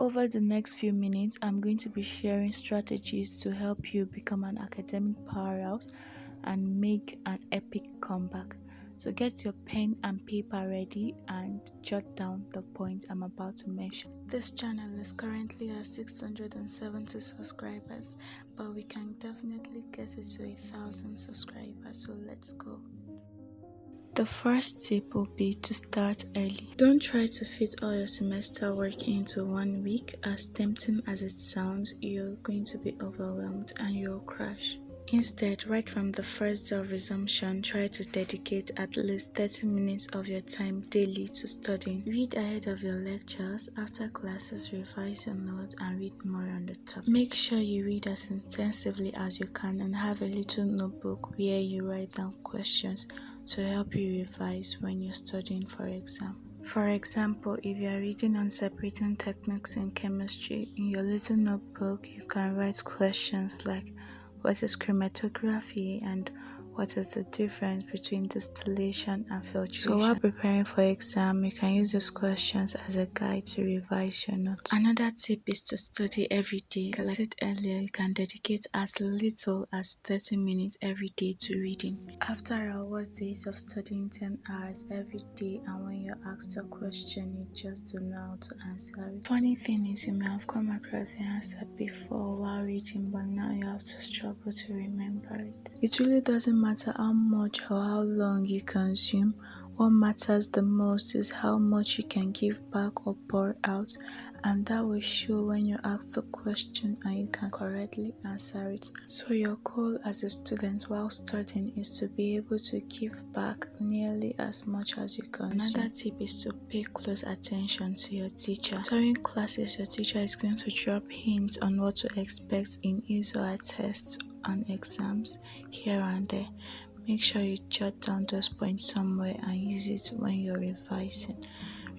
Over the next few minutes, I'm going to be sharing strategies to help you become an academic powerhouse and make an epic comeback. So get your pen and paper ready and jot down the points I'm about to mention. This channel is currently at 670 subscribers, but we can definitely get it to 1,000 subscribers, so let's go. The first tip will be to start early. Don't try to fit all your semester work into 1 week. As tempting as it sounds, you're going to be overwhelmed and you'll crash. Instead, right from the first day of resumption, try to dedicate at least 30 minutes of your time daily to studying. Read ahead of your lectures. After classes, revise your notes and read more on the topic. Make sure you read as intensively as you can and have a little notebook where you write down questions to help you revise when you're studying for exam. For example, if you are reading on separating techniques in chemistry, in your little notebook you can write questions like what is chromatography and what is the difference between distillation and filtration. So while preparing for exam, you can use these questions as a guide to revise your notes. Another tip is to study every day. Like I said earlier, you can dedicate as little as 30 minutes every day to reading. After all, what's the use of studying 10 hours every day and when you're asked a question, you just don't know how to answer it? Funny thing is, you may have come across the answer before while reading, but now you have to struggle to remember it. It really doesn't matter how much or how long you consume. What matters the most is how much you can give back or pour out, and that will show when you ask the question and you can correctly answer it. So your goal as a student while studying is to be able to give back nearly as much as you consume. Another tip is to pay close attention to your teacher. During classes, your teacher is going to drop hints on what to expect in his or her tests and exams here and there. Make sure you jot down those points somewhere and use it when you're revising.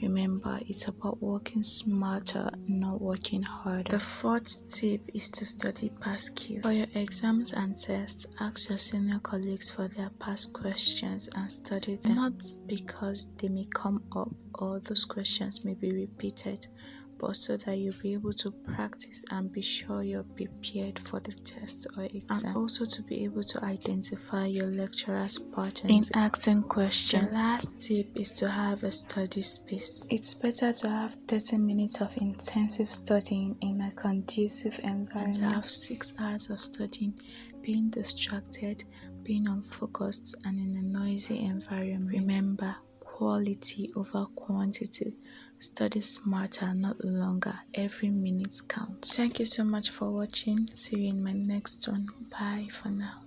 Remember, it's about working smarter, not working harder. The fourth tip is to study past cues. For your exams and tests, ask your senior colleagues for their past questions and study them. Not because they may come up or those questions may be repeated, but so that you'll be able to practice and be sure you're prepared for the test or exam. And also to be able to identify your lecturer's patterns in asking questions. The last tip is to have a study space. It's better to have 30 minutes of intensive studying in a conducive environment and to have 6 hours of studying being distracted, being unfocused, and in a noisy environment. Remember, quality over quantity. Study smarter, not longer. Every minute counts. Thank you so much for watching. See you in my next one. Bye for now.